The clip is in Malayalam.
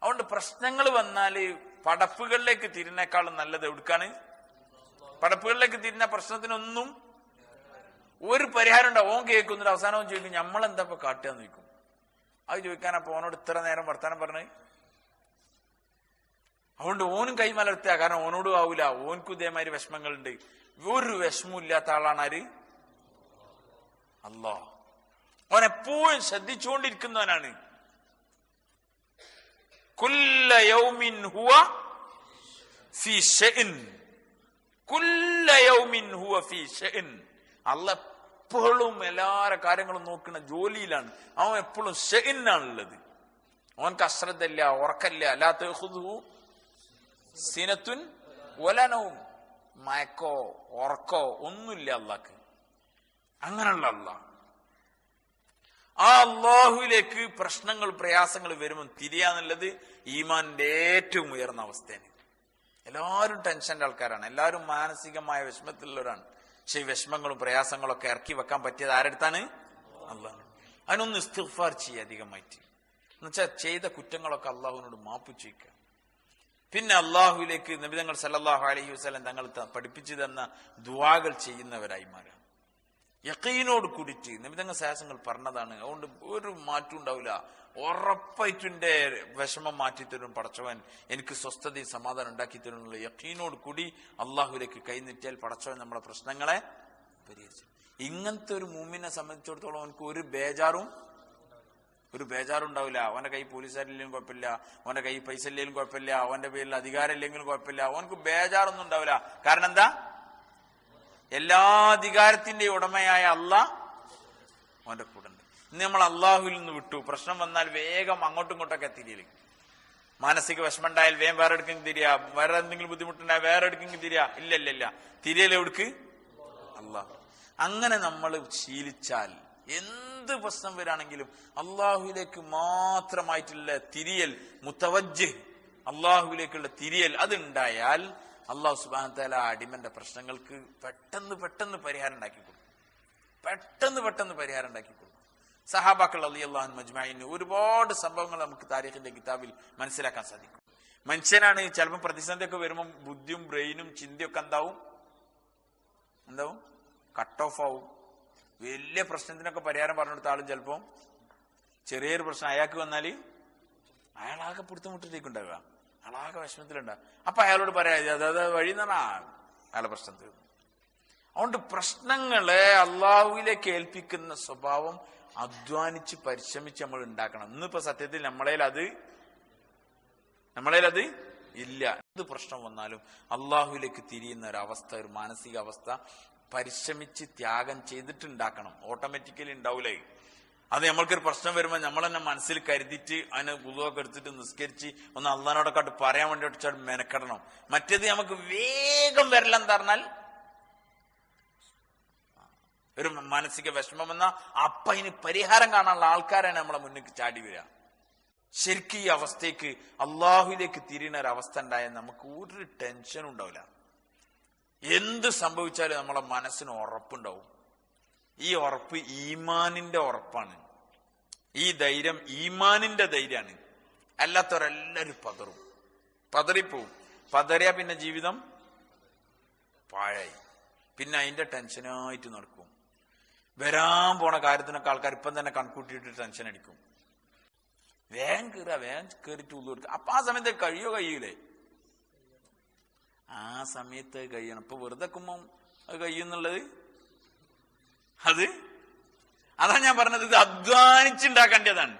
അതുകൊണ്ട് പ്രശ്നങ്ങൾ വന്നാല് പടപ്പുകളിലേക്ക് തിരിനേക്കാളും നല്ലത് എവിടുക്കാണ്? പടപ്പുകളിലേക്ക് തിരിഞ്ഞ പ്രശ്നത്തിനൊന്നും ഒരു പരിഹാരം ഉണ്ടാവും. ഓൻ കേൾക്കുന്നില്ല, അവസാനം ഓൻ ചോദിക്കും നമ്മളെന്താ ഇപ്പൊ കാട്ടുകയെന്ന് ചോദിക്കും. അത് ചോദിക്കാനപ്പോ ഓനോട് ഇത്ര നേരം വർത്താനം പറഞ്ഞേ. അതുകൊണ്ട് ഓനും കൈമലർത്തുക, കാരണം ഓനോടും ആവൂല, ഓൻക്കും ഇതേമാതിരി വിഷമങ്ങളുണ്ട്. ഒരു വിഷമവും ഇല്ലാത്ത ആളാണ് ആര്? അല്ലാഹ്. ഓൻ എപ്പോഴും ശ്രദ്ധിച്ചുകൊണ്ടിരിക്കുന്നവനാണ്. കുല്ല യൗമിൻ ഹുവ ഫീ ശഅൻ, കുല്ല യൗമിൻ ഹുവ ഫീ ശഅൻ. അല്ലാഹ് എപ്പോഴും എല്ലാരെ കാര്യങ്ങളും നോക്കുന്ന ജോലിയിലാണ്. അവൻ എപ്പോഴും ശഅനാണുള്ളത്. അവൻക്ക് അശ്രദ്ധയില്ല, ഉറക്കല്ല. ലാ തഖുദുഹു സിനത്തുൻ വലാ നൗം. മയക്കോ ഉറക്കോ ഒന്നുമില്ല അള്ളാഹ്ക്ക്. അങ്ങനെയുള്ള അള്ളാഹ്. ആ അള്ളാഹുവിലേക്ക് പ്രശ്നങ്ങൾ പ്രയാസങ്ങൾ വരുമ്പോൾ തിരിയാന്നുള്ളത് ഈമാനിന്റെ ഏറ്റവും ഉയർന്ന അവസ്ഥയാണ്. എല്ലാവരും ടെൻഷന്റെ ആൾക്കാരാണ്, എല്ലാവരും മാനസികമായ വിഷമത്തിലുള്ളവരാണ്. പക്ഷെ ഈ വിഷമങ്ങളും പ്രയാസങ്ങളും ഒക്കെ ഇറക്കി വെക്കാൻ പറ്റിയത് ആരെടുത്താണ്? അള്ളാഹ്. അതിനൊന്ന് ഇസ്തിഗ്ഫാർ ചെയ്യുക അധികമായിട്ട്. എന്നുവെച്ചാൽ ചെയ്ത കുറ്റങ്ങളൊക്കെ അള്ളാഹുവിനോട് മാപ്പ് ചോദിക്കുക. പിന്നെ അള്ളാഹുവിലേക്ക് നബി തങ്ങൾ സല്ലല്ലാഹു അലൈഹി വസല്ലം തങ്ങൾ പഠിപ്പിച്ചു തന്ന ദുആകൾ ചെയ്യുന്നവരായി മാറാം. യഖീനോട് കൂടിയിട്ട് നബി തങ്ങൾ സാഹസങ്ങൾ പറഞ്ഞതാണ്. അതുകൊണ്ട് ഒരു മാറ്റം ഉണ്ടാവില്ല. ഉറപ്പായിട്ടും എന്റെ വിഷമം മാറ്റിത്തരും പടച്ചവൻ, എനിക്ക് സ്വസ്ഥതയും സമാധാനം ഉണ്ടാക്കി തരുന്നുള്ള യഖീനോട് കൂടി അള്ളാഹുവിലേക്ക് കൈനീട്ടിയാൽ പടച്ചവൻ നമ്മളെ പ്രശ്നങ്ങളെ പരിഹരിച്ചു. ഇങ്ങനത്തെ ഒരു മുഅ്മിനെ സംബന്ധിച്ചിടത്തോളം അവനക്ക് ഒരു ബേജാറും ഉണ്ടാവില്ല. അവന്റെ കൈ പോലീസുകാരില്ലെങ്കിലും കുഴപ്പമില്ല, അവന്റെ കൈ പൈസ ഇല്ലെങ്കിലും കുഴപ്പമില്ല, അവന്റെ പേരിൽ അധികാരം ഇല്ലെങ്കിലും കുഴപ്പമില്ല. അവനക്ക് ബേജാറൊന്നും ഉണ്ടാവില്ല. കാരണം എന്താ? എല്ലാ അധികാരത്തിന്റെ ഉടമയായ അള്ളാഹ് അവന്റെ കൂടെ ഉണ്ട്. ഇന്ന് നമ്മൾ അള്ളാഹുവിൽ നിന്ന് വിട്ടു. പ്രശ്നം വന്നാൽ വേഗം അങ്ങോട്ടും ഇങ്ങോട്ടൊക്കെ തിരിയല്. മാനസിക വിഷമം ഉണ്ടായാൽ വേഗം വേറെ എടുക്കെങ്കിൽ തിരിയാ, വേറെ എന്തെങ്കിലും ബുദ്ധിമുട്ടുണ്ടായാൽ വേറെ എടുക്കെങ്കിൽ തിരിയാ. ഇല്ല, തിരിയല് എവിടേക്ക്? അള്ളാഹു. അങ്ങനെ നമ്മൾ ശീലിച്ചാൽ എന്ത് പ്രശ്നം വരാണെങ്കിലും അള്ളാഹുവിലേക്ക് മാത്രമായിട്ടുള്ള തിരിയൽ, മുത്തവജ്ജിഹ്, അള്ളാഹുവിലേക്കുള്ള തിരിയൽ അതുണ്ടായാൽ അള്ളാഹു സുബ്ഹാനഹു വ തആല അടിമന്റെ പ്രശ്നങ്ങൾക്ക് പെട്ടെന്ന് പരിഹാരം ഉണ്ടാക്കി കൊടുക്കും. സഹാബാക്കൾ റളിയല്ലാഹു അൻഹും അജ്മഈൻ ഒരുപാട് സംഭവങ്ങൾ നമുക്ക് താരീഖിന്റെ കിതാബിൽ മനസ്സിലാക്കാൻ സാധിക്കും. മനുഷ്യനാണ് ചിലപ്പോൾ പ്രതിസന്ധിയൊക്കെ വരുമ്പോൾ ബുദ്ധിയും ബ്രെയിനും ചിന്തയൊക്കെ എന്താവും കട്ട് ഓഫ് ആവും. വലിയ പ്രശ്നത്തിനൊക്കെ പരിഹാരം പറഞ്ഞു കൊടുത്ത ആളും ചിലപ്പോൾ ചെറിയൊരു പ്രശ്നം അയാൾക്ക് വന്നാൽ അയാളാകെ പിടുത്തമുട്ടിലേക്കുണ്ടാവുക, അയാളാകെ വിഷമത്തിലുണ്ടാവുക. അപ്പൊ അയാളോട് പറയാ അത് വഴി എന്ന് പറഞ്ഞാൽ അയാളെ പ്രശ്നം തീർന്നു. അതുകൊണ്ട് പ്രശ്നങ്ങളെ അള്ളാഹുവിലേക്ക് ഏൽപ്പിക്കുന്ന സ്വഭാവം അധ്വാനിച്ച് പരിശ്രമിച്ച് നമ്മൾ ഉണ്ടാക്കണം. ഇന്നിപ്പോ സത്യത്തിൽ നമ്മളേലത് ഇല്ല. എന്ത് പ്രശ്നം വന്നാലും അള്ളാഹുവിലേക്ക് തിരിയുന്ന ഒരു അവസ്ഥ, ഒരു മാനസിക അവസ്ഥ പരിശ്രമിച്ച് ത്യാഗം ചെയ്തിട്ടുണ്ടാക്കണം. ഓട്ടോമാറ്റിക്കലി ഉണ്ടാവൂലേ. അത് നമ്മൾക്കൊരു പ്രശ്നം വരുമ്പോൾ നമ്മൾ തന്നെ മനസ്സിൽ കരുതിയിട്ട് അതിന് വുളുവൊക്കെ എടുത്തിട്ട് നിസ്കരിച്ച് ഒന്ന് അള്ളാഹിനോടൊക്കെ പറയാൻ വേണ്ടി മെനക്കെടണം. മറ്റേത് നമുക്ക് വേഗം വരലെന്ന് പറഞ്ഞാൽ ഒരു മാനസിക വിഷമം വന്നാൽ അപ്പ അതിന് പരിഹാരം കാണാനുള്ള ആൾക്കാരാണ് നമ്മളെ മുന്നിൽ ചാടി വരിക. ശരിക്കും ഈ അവസ്ഥയ്ക്ക് അള്ളാഹുവിലേക്ക് തിരിയുന്ന ഒരു അവസ്ഥ ഉണ്ടായാൽ നമുക്ക് ഒരു ടെൻഷനും ഉണ്ടാവില്ല. എന്ത് സംഭവിച്ചാലും നമ്മളെ മനസ്സിന് ഉറപ്പുണ്ടാവും. ഈ ഉറപ്പ് ഈമാനിന്റെ ഉറപ്പാണ്. ഈ ധൈര്യം ഈമാനിന്റെ ധൈര്യമാണ്. അല്ലാത്തവരെല്ലാരും പതറിപ്പോവും. പതറിയാ പിന്നെ ജീവിതം പാഴായി. പിന്നെ അതിന്റെ ടെൻഷനായിട്ട് നടക്കും. വരാൻ പോണ കാര്യത്തിനൊക്കെ ആൾക്കാർ ഇപ്പം തന്നെ കൺകൂട്ടിയിട്ട് ടെൻഷൻ അടിക്കും. വേഗം കയറിയിട്ട് ഉള്ളു കൊടുക്കുക. അപ്പൊ ആ സമയത്ത് കഴിയൂലേ? ആ സമയത്ത് കഴിയണം. ഇപ്പൊ വെറുതെ കുമ്പം അത് കഴിയുന്നുള്ളത് അതാ ഞാൻ പറഞ്ഞത്. ഇത് അധ്വാനിച്ചുണ്ടാക്കേണ്ടതാണ്.